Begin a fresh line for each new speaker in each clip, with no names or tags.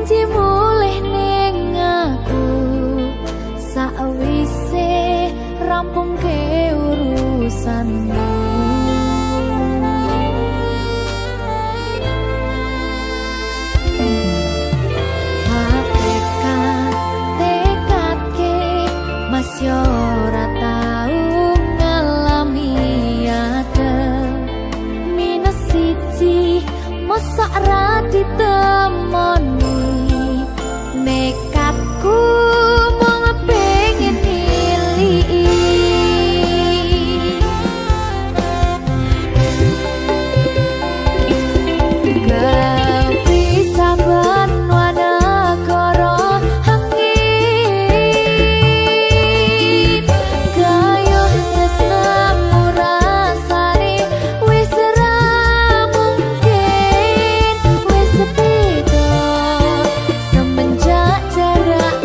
janji mulih ning aku sakwise rampung ke urusanmu. Masih ora tau ngalami adem minus siji mosok ra ditemoni nekatku mung pengen milih kau bisa semenjak jarak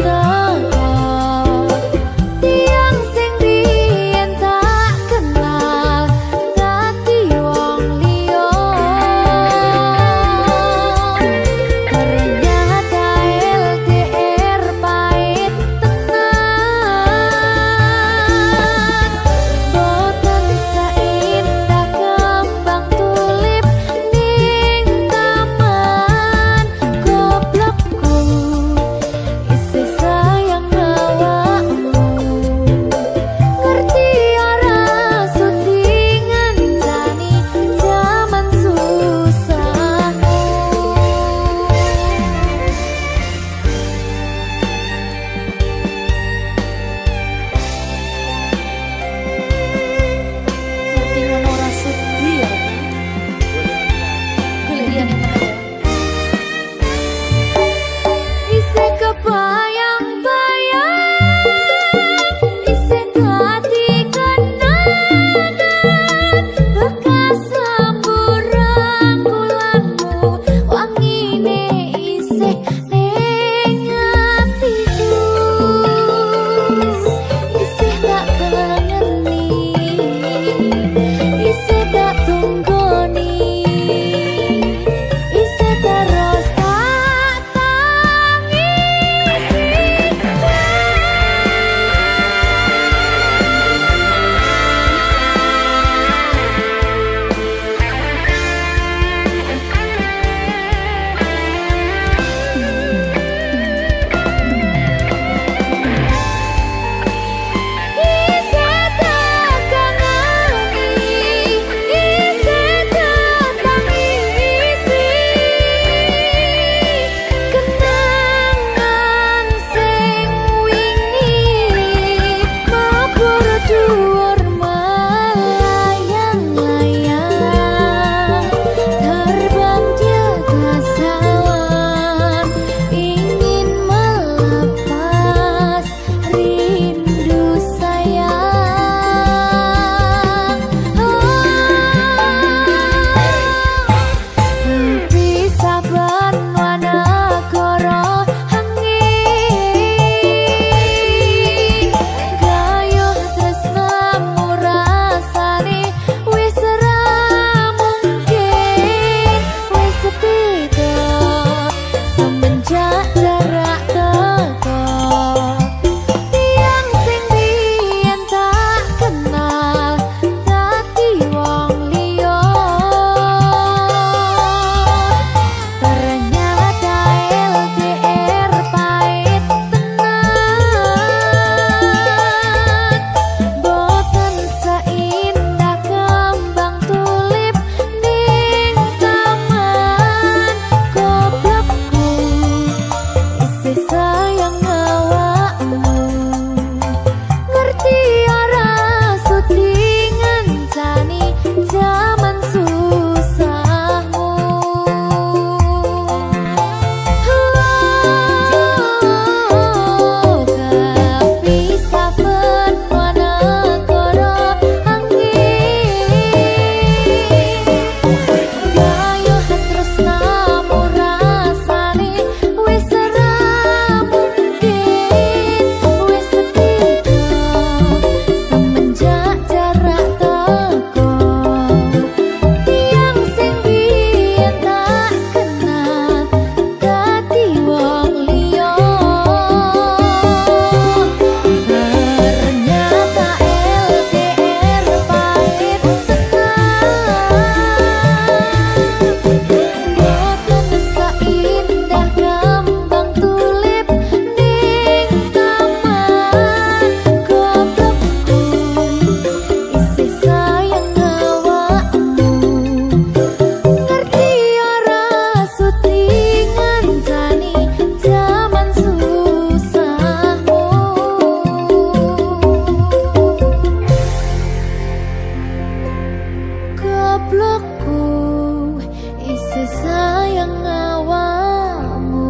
sayang awakmu.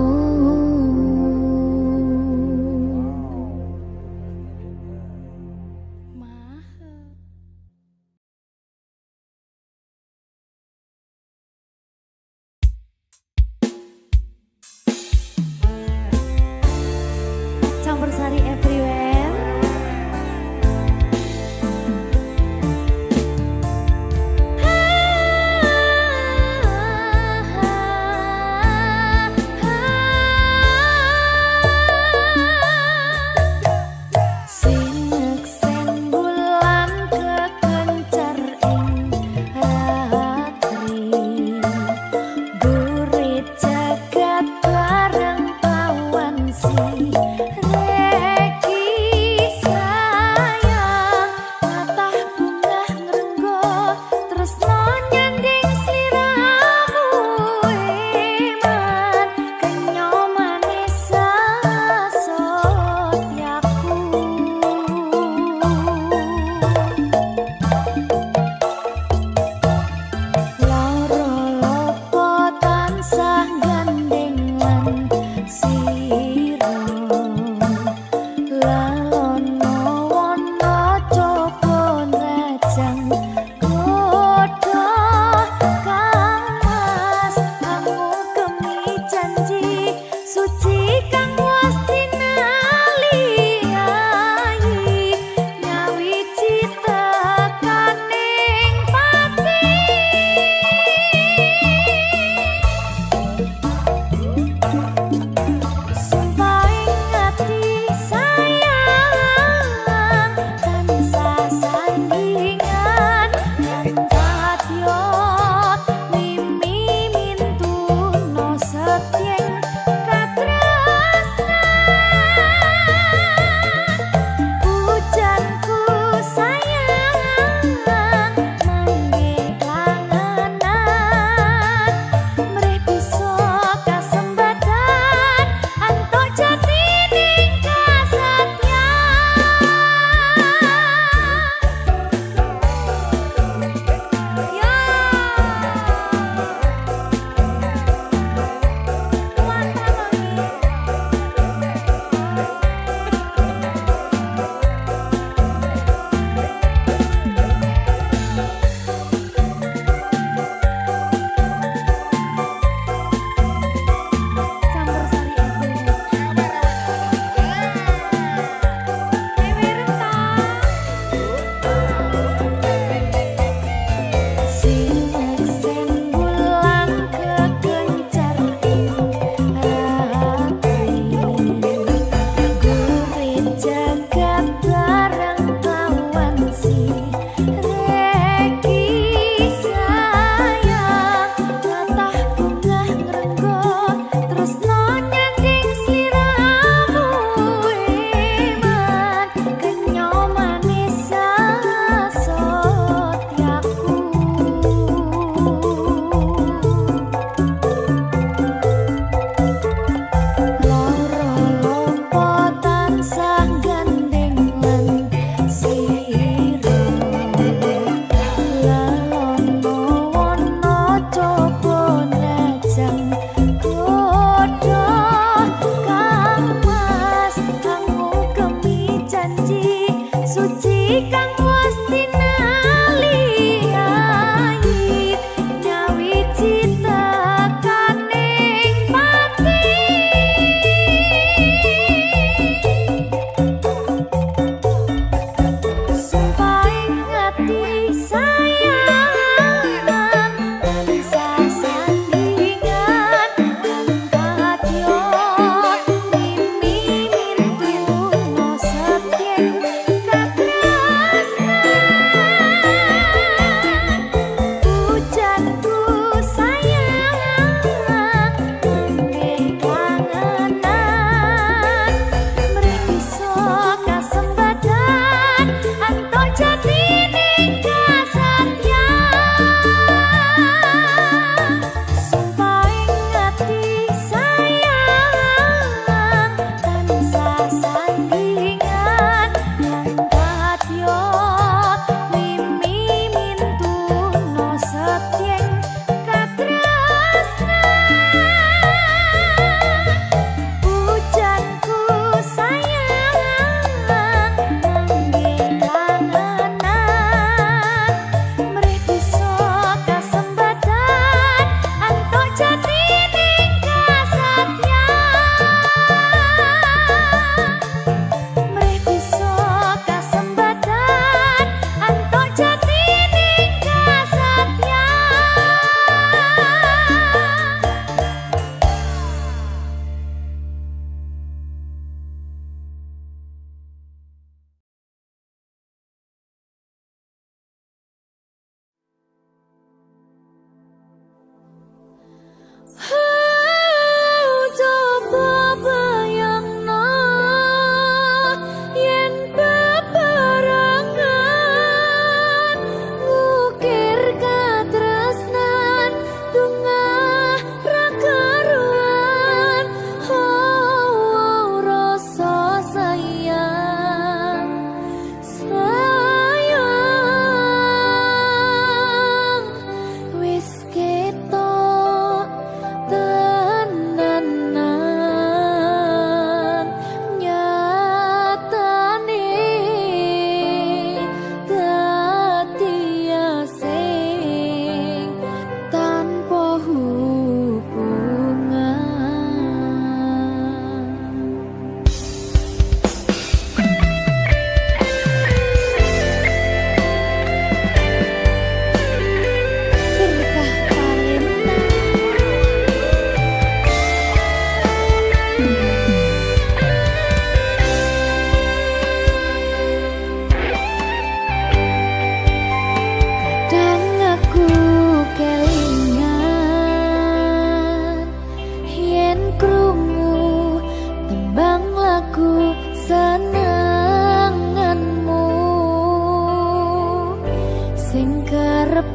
Campur sari everywhere.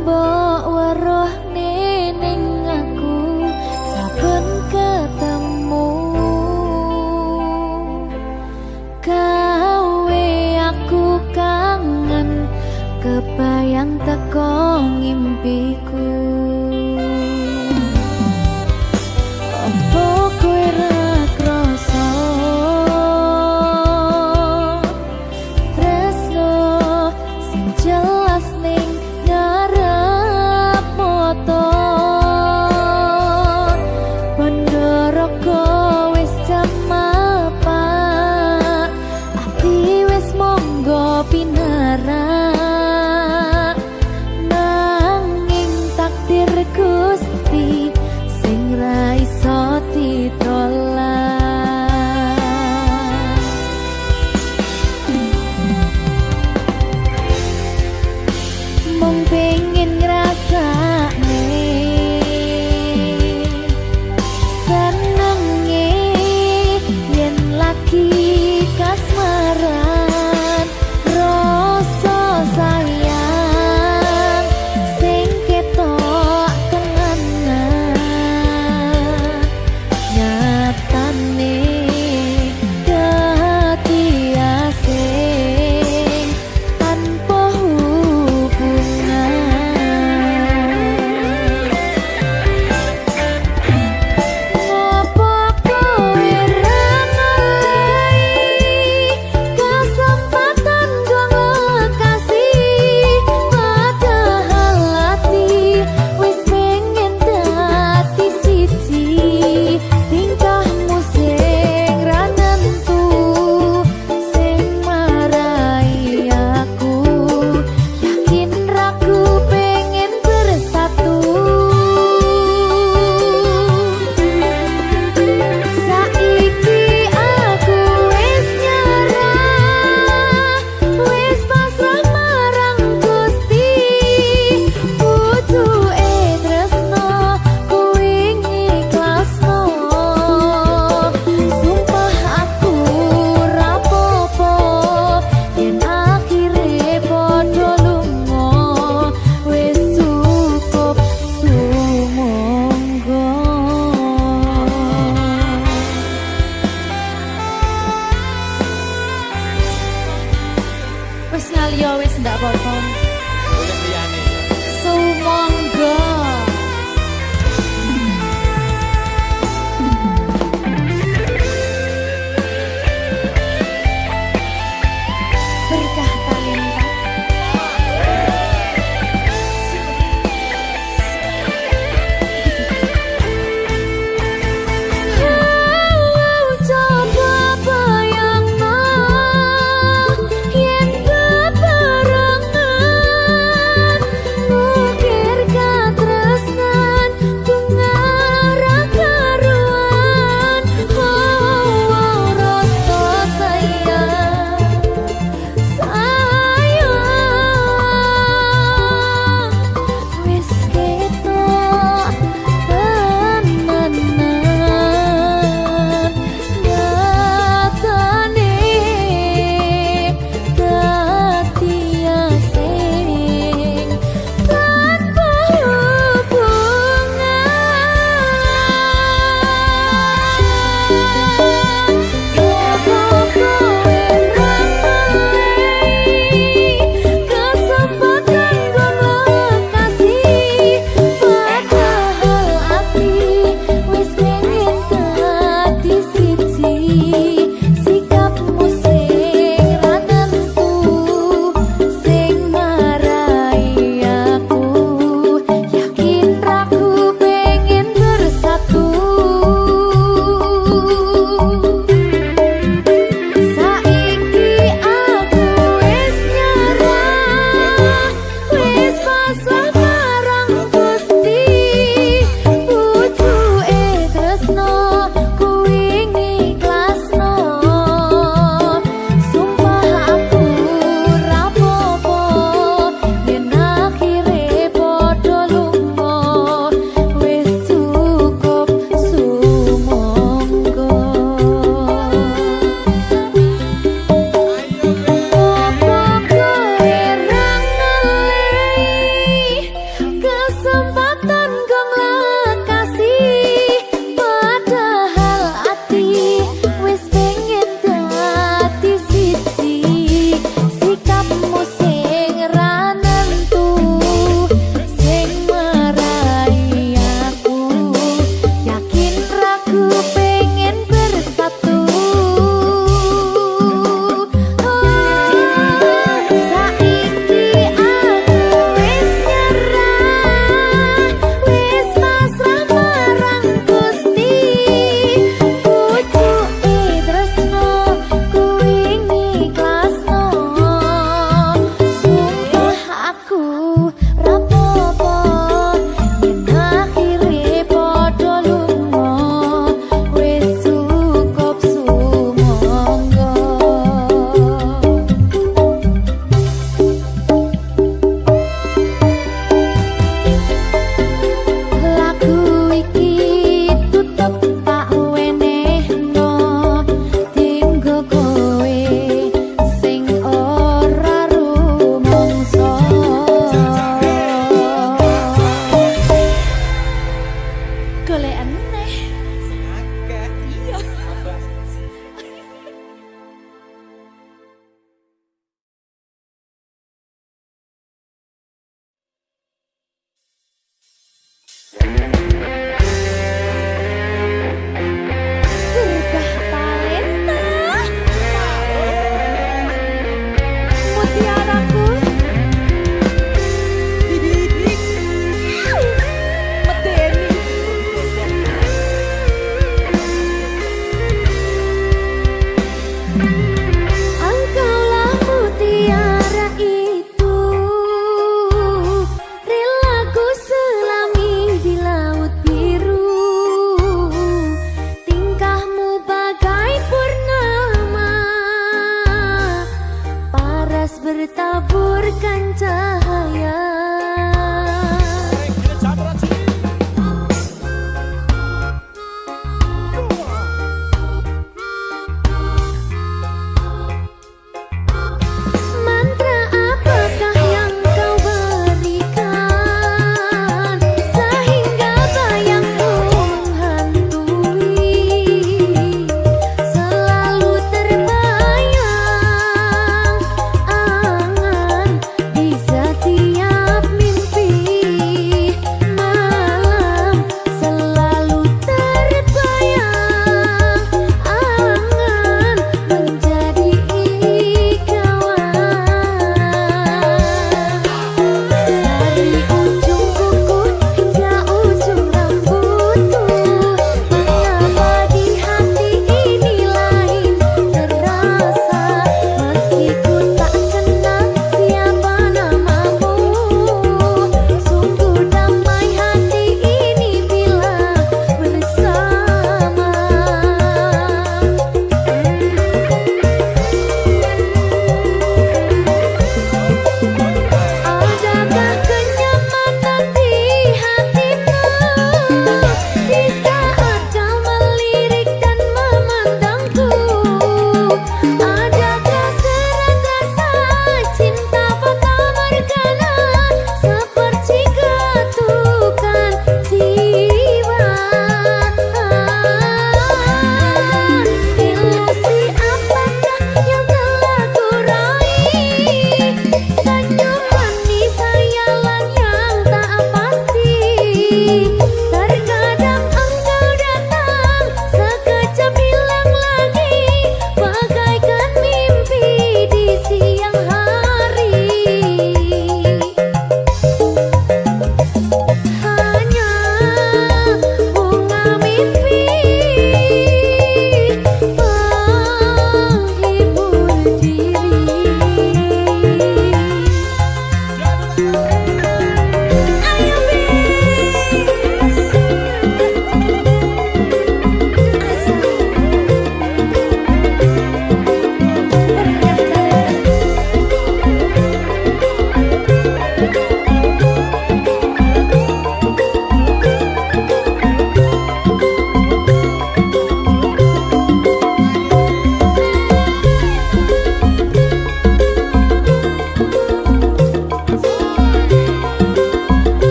mbok weruh ning aku saben ketemu gawe aku kangen kebayang teko ngimpiku. Apa kowe ra krasa tresno sing jelas ning ngarep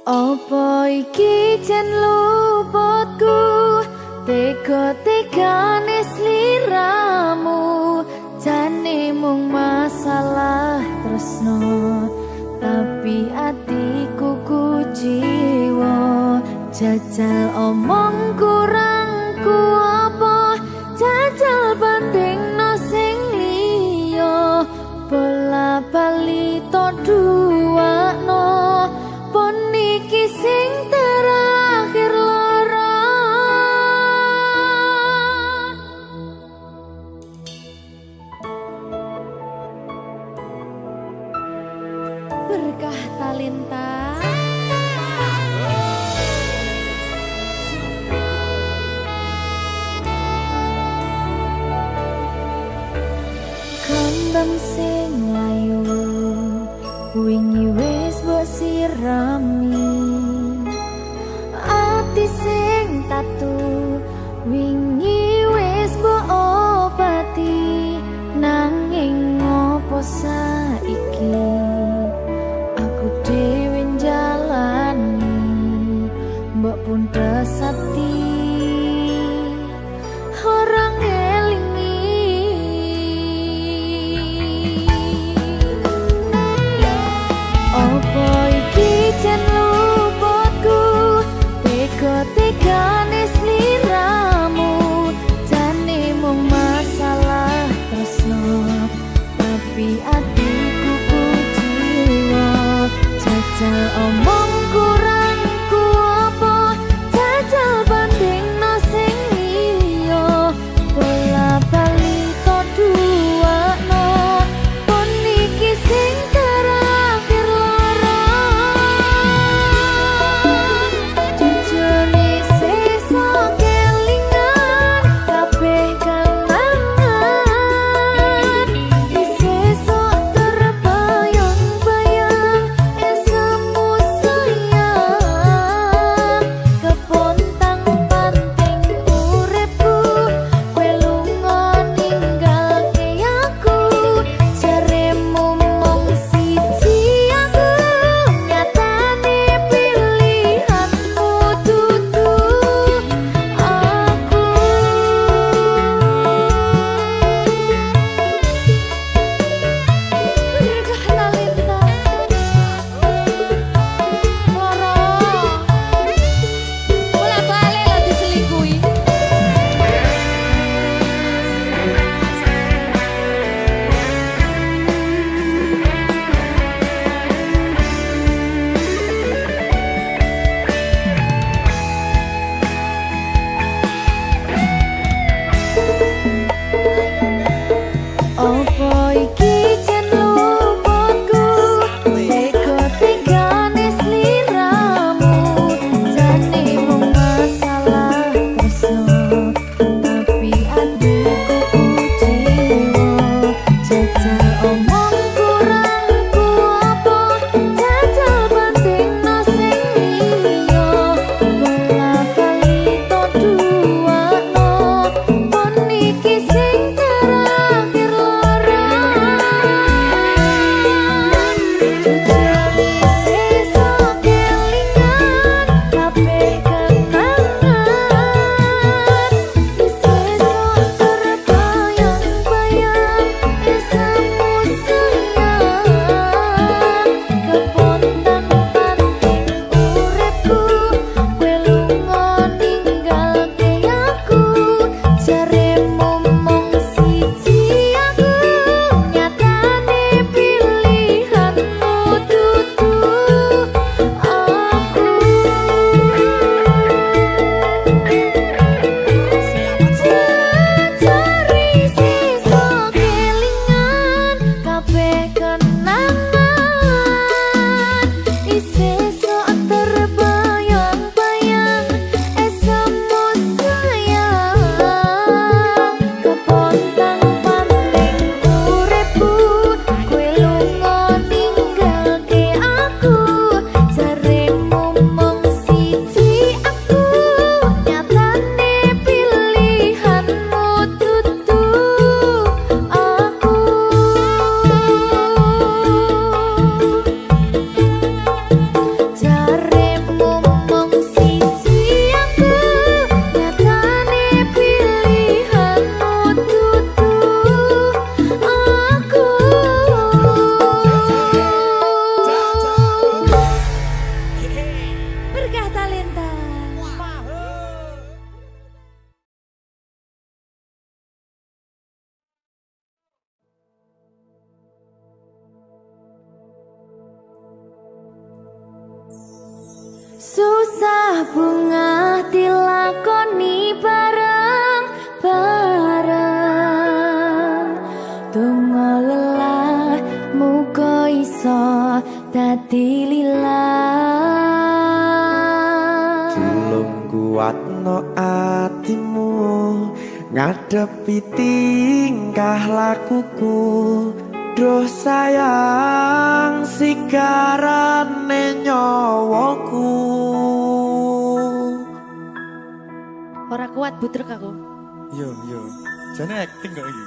Apa iki jan luputku, tega-tegane sliramu, jane mung masalah tresno, tapi atiku kuciwa. Jajal omong kurangku apa, jajal bandingno sing liya, bola bali to duwakno, pon iki sing terakhir lara. Berkah talenta. Kembang sing layu wingi wis mbok sirami, ati sing tatu wingi wis mbok obati, nanging ngopo saiki aku dhewe njalani mbok pun desati orang elingi. Apa iki jan luputku, tega-tegane sliramu, jane mung masalah tresno, tapi atiku kuciwa. Jajal omong kurangku apa, jajal bandingno sing liya, bola bali to duwakno, pon iki sing terakhir lara. Jujur sesa kelingan kabeh kenangan, sesa terbayang-bayang esemu sayang. Susah bunga dilakoni bareng-bareng. Donga lelah muga iso dadi lillah.
Tulung kuatno atimu ngadepi tingkah lakuku. Duh sayang sigarane nyawaku.
Ora kuat butrek aku.
Yo, jane acting kok iki.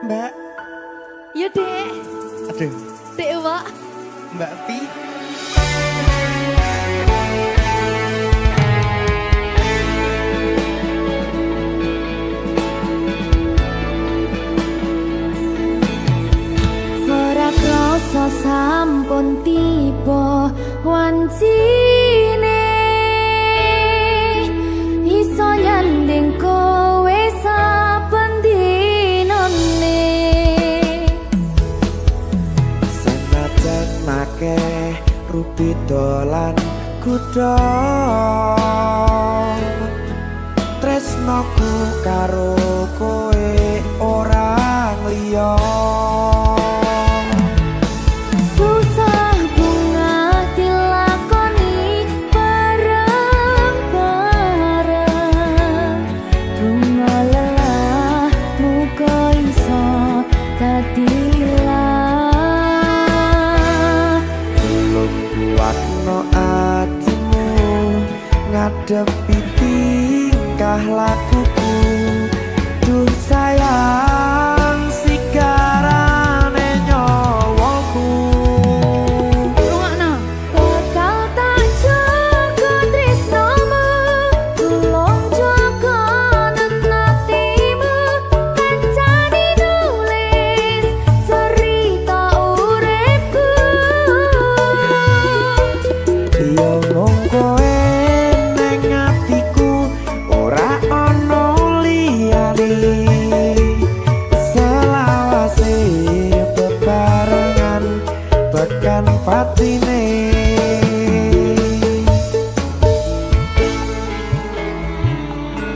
Mbak,
Yo Dek.
aduh,
Dek Wak.
Mbak Pi.
Ora krasa sampun tiba wancine iso nyanding kowe saben dinane.
Senajan akeh rupi dolan kuda, tresnoku karo kowe orang liya.
Susah bunga dilakoni bareng-bareng. Bunga lelah muga iso dadi lillah.
Tulung kuatno atimu ngadepi tingkah lakuku. Duh sayang sigarane nyawaku.
Rungokno. Bakal tak jaga tresnomu, tulung jaga nenatimu. Kancane nulis cerita uripku.
Yo mung kowe ning atiku, ora ana liyane. Selawase bebarengan tekan patine.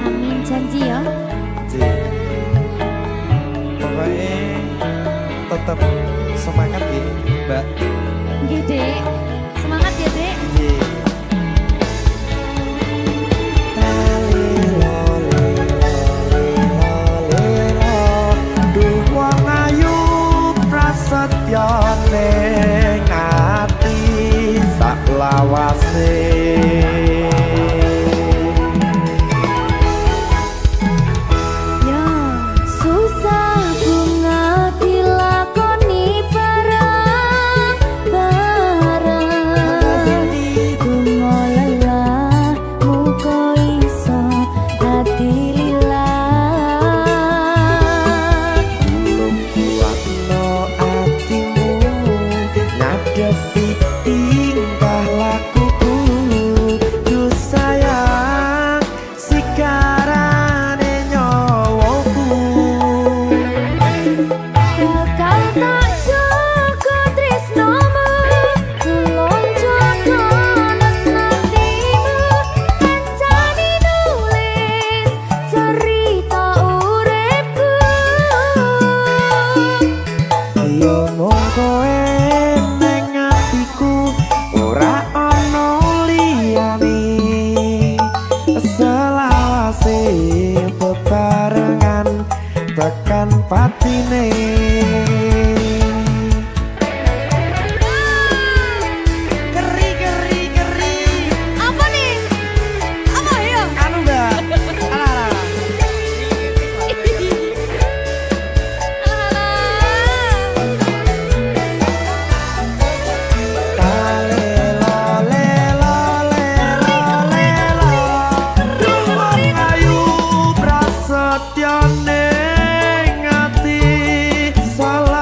Amin janji ya.
Pokoknya tetap semangat ya, Mbak.
Nggih, Dek. Semangat ya, Dek.
Duh wong ayu prasetyo ning ati sak lawase.
Ya, susah bunga dilakoni bareng-bareng. Bunga lelah muga iso dadi lillah.
Tulung kuatno atimu ngadepi tingkah lakuku. Duh sayang sigarane nyawaku.
Bakal tak jaga tresnomu, tulung jaga nenatimu. Kancane nulis cerita uripku.
Yo mung kowe ning atiku, ora ana liyane. Selawase bebarengan tekan patine. Keri.
Apa nih? Apa ya?
Anu Mbak. Alah. Duh wong ayu prasetyo ning ati salah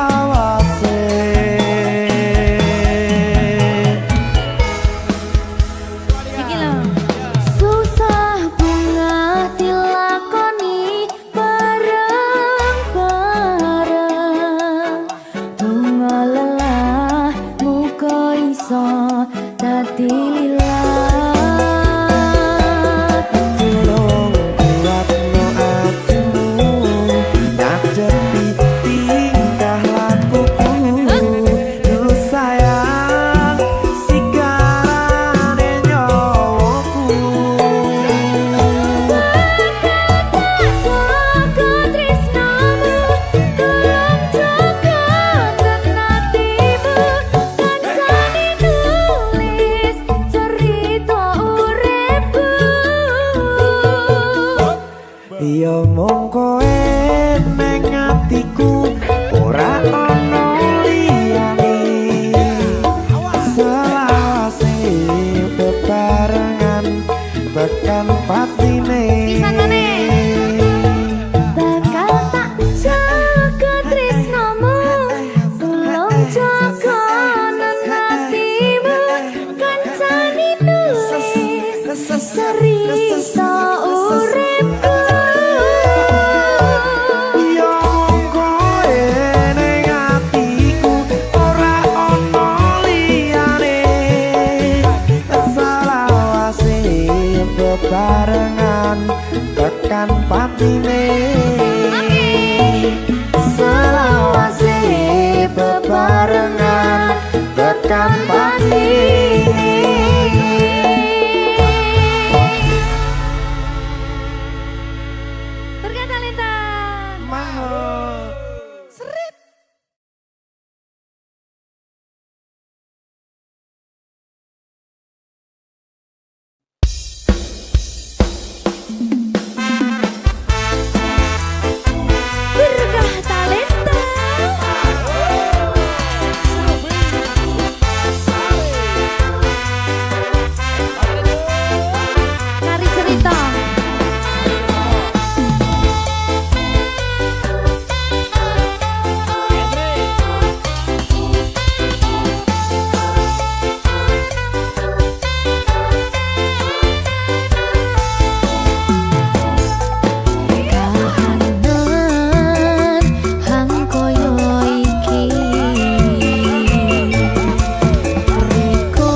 tekan pati.
Berkah talenta.
Mahal.
Seret. Berkah talenta. Mari cerita. Kahanan hang koyo iki riko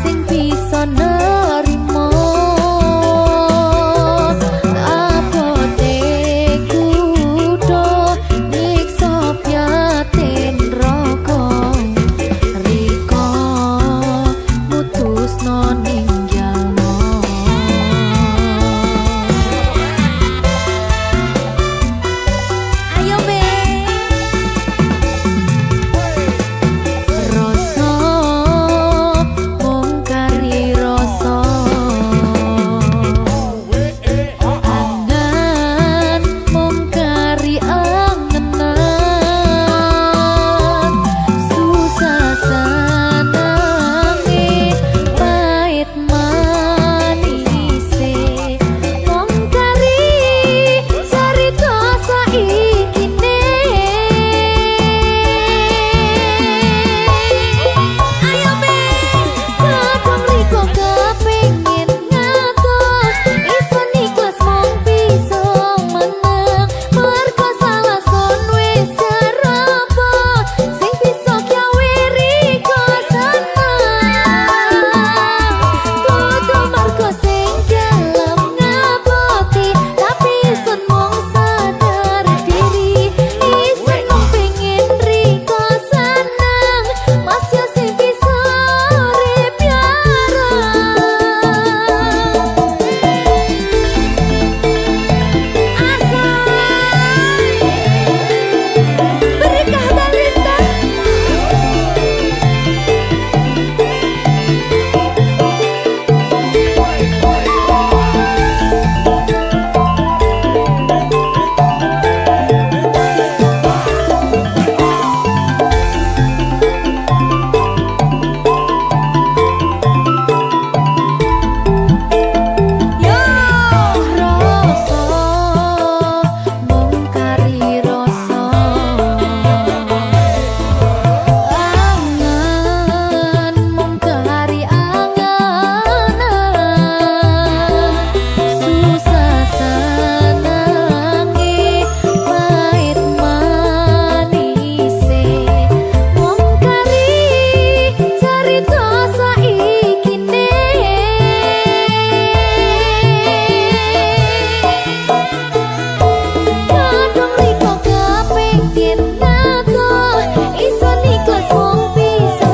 sing bisa nerimo apote kudo nyiksa piatin roko riko mutusno ninggalno. Ayo beng rasa mung kari rasa angan mung kari angenan susah sanange pait manise mung kari carita saikine. Ayo beng kadang riko kepengin ngatur ison ikhlas mung bisa meneng merga salah son wis serapot sing bisa gawe riko seneng kudu merga sing gelem ngaboti tapi ison mung sadar diri ison mung pengen riko seneng masih sing bisa urip Berkah talenta. Yo rasa mung kari rasa angan mung kari anganan susah sanange pait manise mung kari carita saikine. Kadang riko kepengin ngatur ison ikhlas mung bisa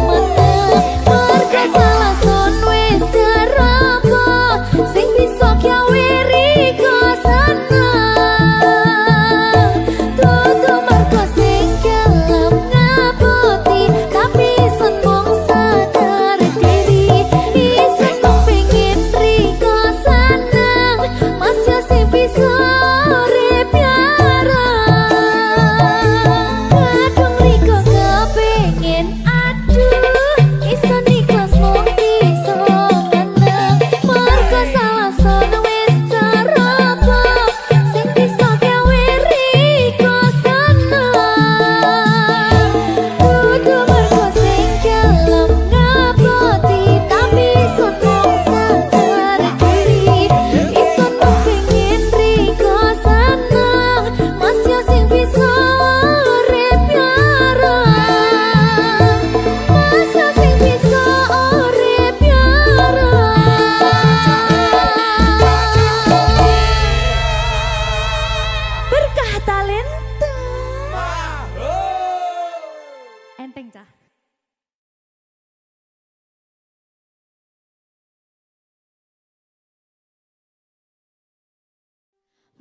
meneng merga salah son wis serapot sing bisa gawe riko seneng dudu merga sing gelem ngaboti tapi ison mung sadar diri ison mung pengen riko seneng masih sing bisa urip kadang riko kepengin aduh ison ikhlas mung bisa meneng merga salah son wis serapot sing bisa gawe riko seneng dudu merga sing gelem ngaboti tapi ison mung sadar diri ison mung pengen riko seneng masih sing bisa urip masih sing bisa urip Berkah talenta. Enteng cah.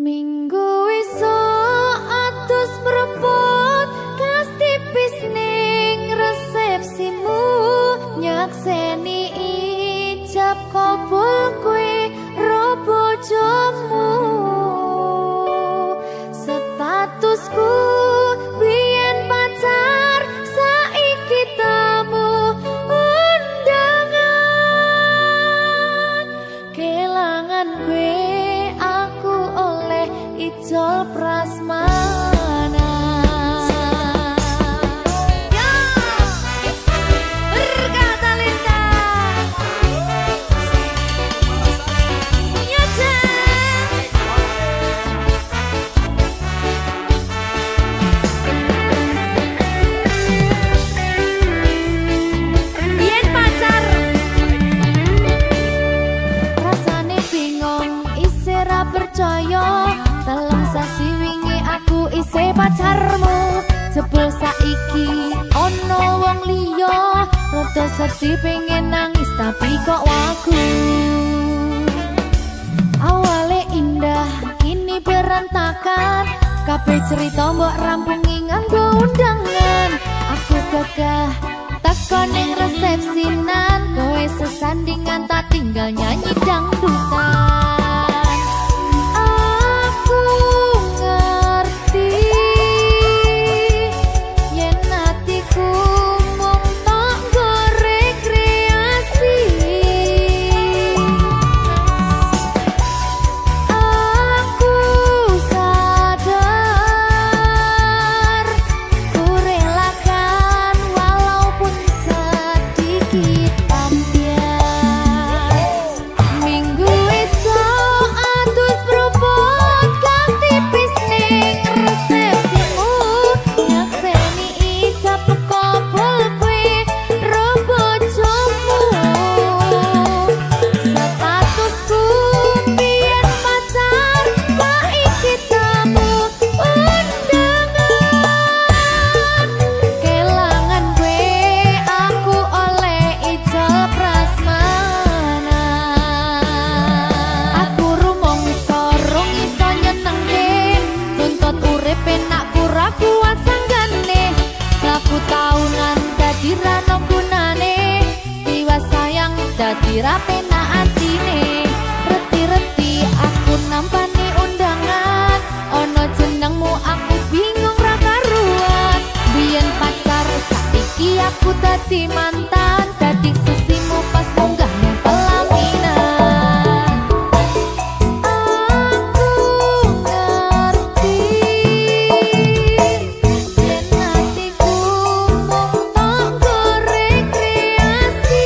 Minggu esuk atus mrepot kas tipis ning resepsimu nyakseni ijab kabul kowe ro bojomu statusku biyen pacar saiki tamu undangan kelangan kowe aku oleh ijol prasmanan. Ya, berkata Linda. Ya, Jen. Biyen pacar. Rasane bingung, isih ra percaya. Telung sasi wingi aku isih pacarmu. Jebul saiki ono wong liya. Rada sedih pengen nangis tapi kok wagu. Awale indah, kini berantakan. Kabeh cerita mbok rampungi nganggo undangan. Aku gagah teko ning resepsinan. Kowe sesandingan tak tinggal nyanyi dangdutan. Aku ngerti yen atiku mung tok nggo rekreasi. Aku sadar ku relakan walaupun sedikit ambiar. Minggu esok atus propot kang tipis ning resepsimu nyakseni ijab kabul kowe ro bojomu statusku biyen pacar saiki tamu undangan kelangan kowe aku oleh ijol prasmanan. Aku rumangsa rong iso nyenengke tuntut urip enak ora kuat sanggane laku taunan dadi ra ono gunane tiwas sayang dadi ra penak atine reti-reti aku nampani undangan ono jenengmu aku bingung ra karuan biyen pacar saiki aku dadi mantan dadi sesimu pas munggah nang pelaminan. Aku ngerti yen atiku mung tok nggo rekreasi.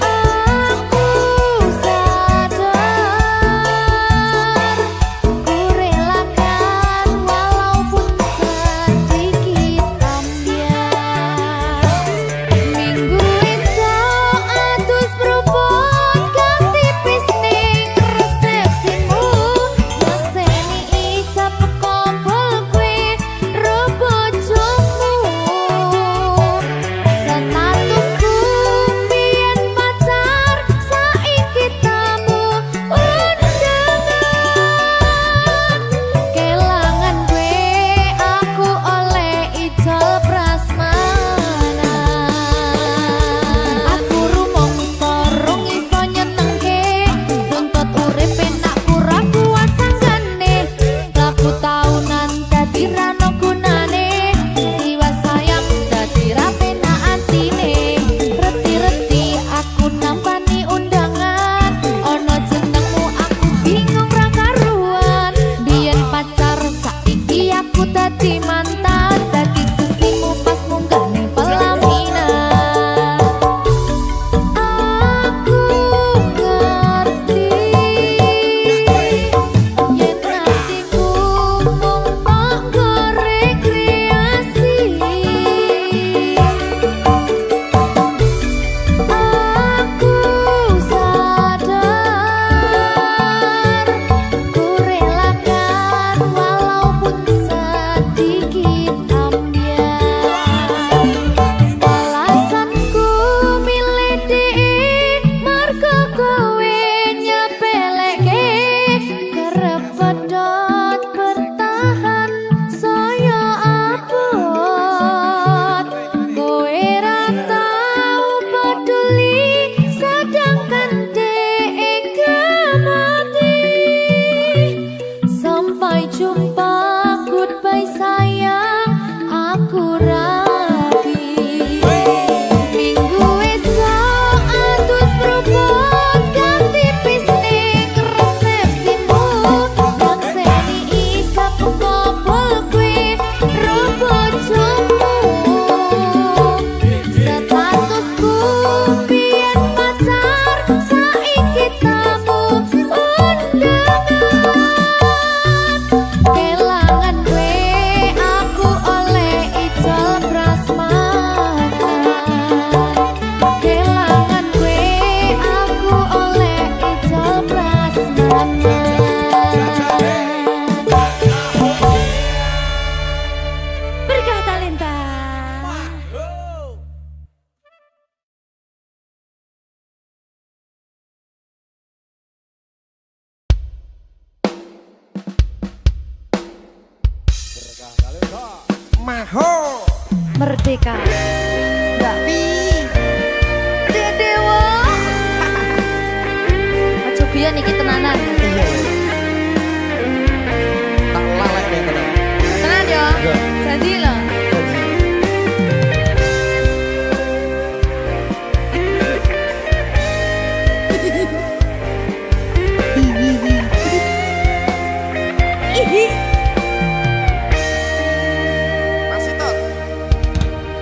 Aku sadar ku relakan walaupun sedikit jumpa goodbye sayang aku rapi minggu esok atus berubah ganti pisnik resepsimu makseni ijab kobol kue robo jomu statusku biar pacar saiki tamu undangan kelangan kue aku oleh ijol prasmanan kelangan kue aku oleh ijol prasmanan berkah talenta.
Maho
Merdeka Mbak Pi Dedewa Aja biyen iki tenanan
iya tak lalek deh tenan
tenan yo
Iya.
jadi loh
masih tot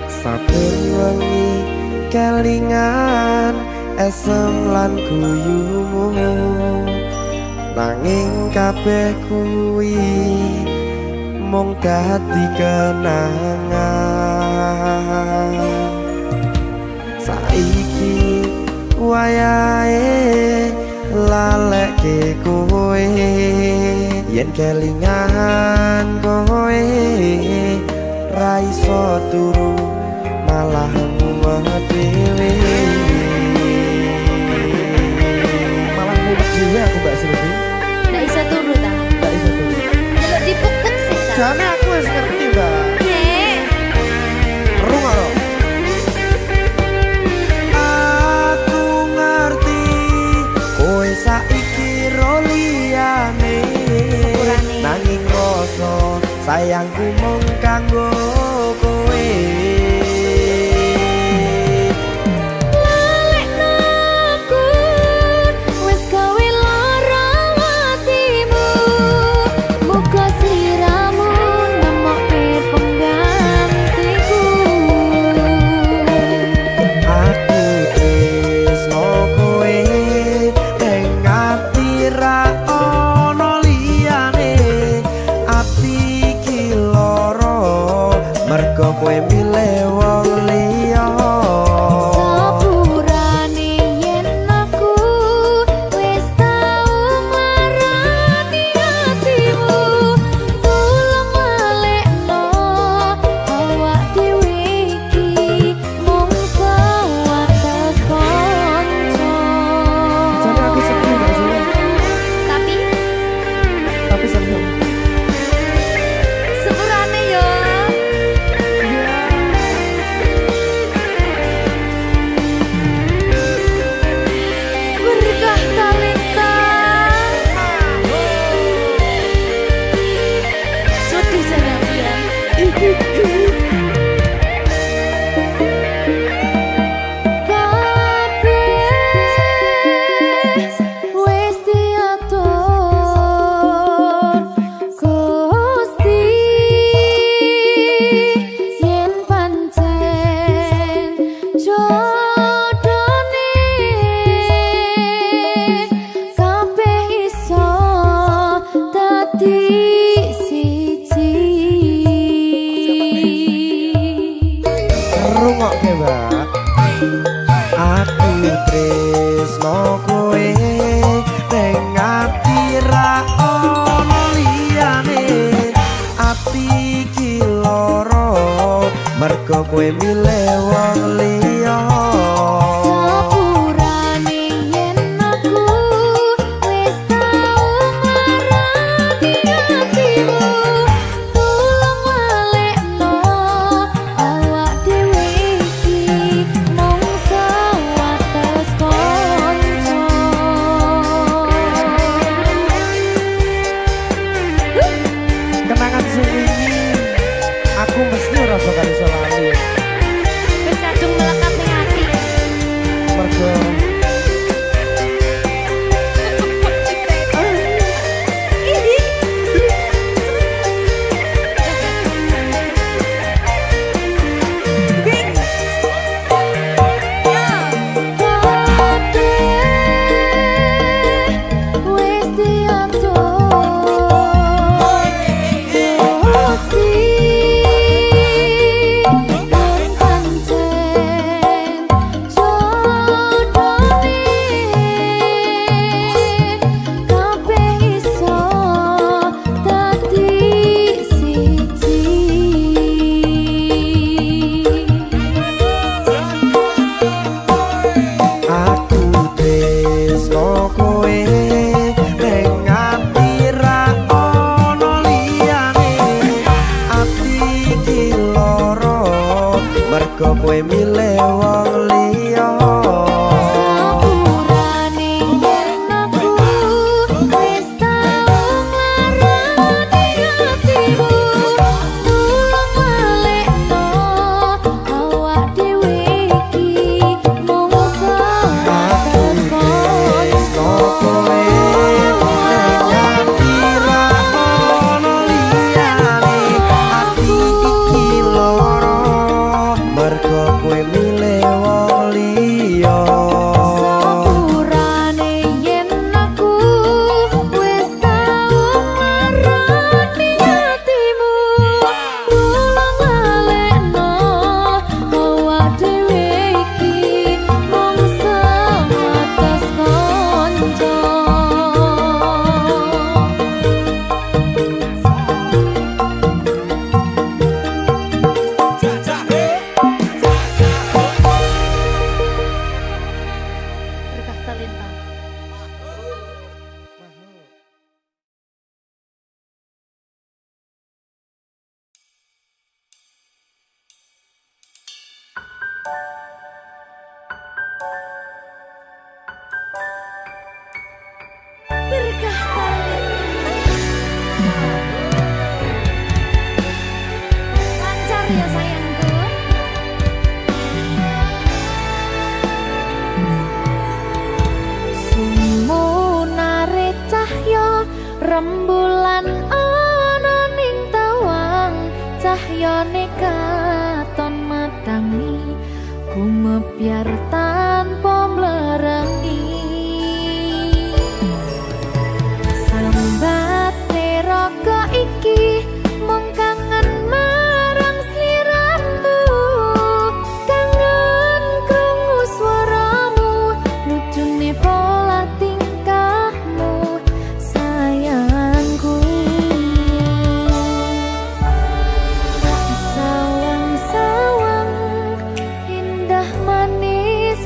saben wengi kelingan esem lan guyumu nanging kabeh kuwi mung dadi kenangan saiki wayahe lalekke kowe yen kelingan kowe ra iso turu malah mumet dhewe malah mumet dhewe aku Mbak Silvi
Nggak bisa turu ta
gak iso turu
Delok dipuktek sih ta
jane aku wis ngerti Mbak
Nek
rungokno aku ngerti kowe saiki ro liyane
Sepurane.
nanging rasa sayangku mung kanggo kowe
lalekno aku wis gawe lara atimu muga sliramu nemokke penggantiku
aku tresno kowe ning ati ra ono liyane ati iki lara mergo kowe milih wong liya
Sepurane yen aku wis tau marani atimu tulung walekno awak dhewe iki mung sewates kanca
jane aku sedih gak sih
tapi
seneng
sepurane yo berkah talenta sedih jangan biar kabeh wis diatur Gusti yen pancen jodone kabeh iso dadi siji
rungokke Mbak aku tresno kowe ning ati ra ono liyane ati iki lara mergo kowe milih wong liya
Sepurane yen aku wis tau marani atimu tulung walekno awak dhewe iki mung sewates kanca Berkah balik lancar ya sayangku. Sumunare cahya rembulan ana ning tawang, cahyane katon madangi gumebyar tanpa mlerengi. Sambate raga iki mung kangen marang sliramu, kangen krungu swaramu, lucune pola tingkahmu sayangku. Sawang-sawang indah manis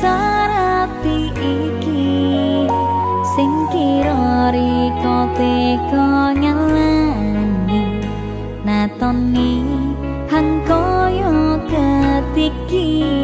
sarapi iki sing kira riko teko nyalani natoni hang koyo ketiki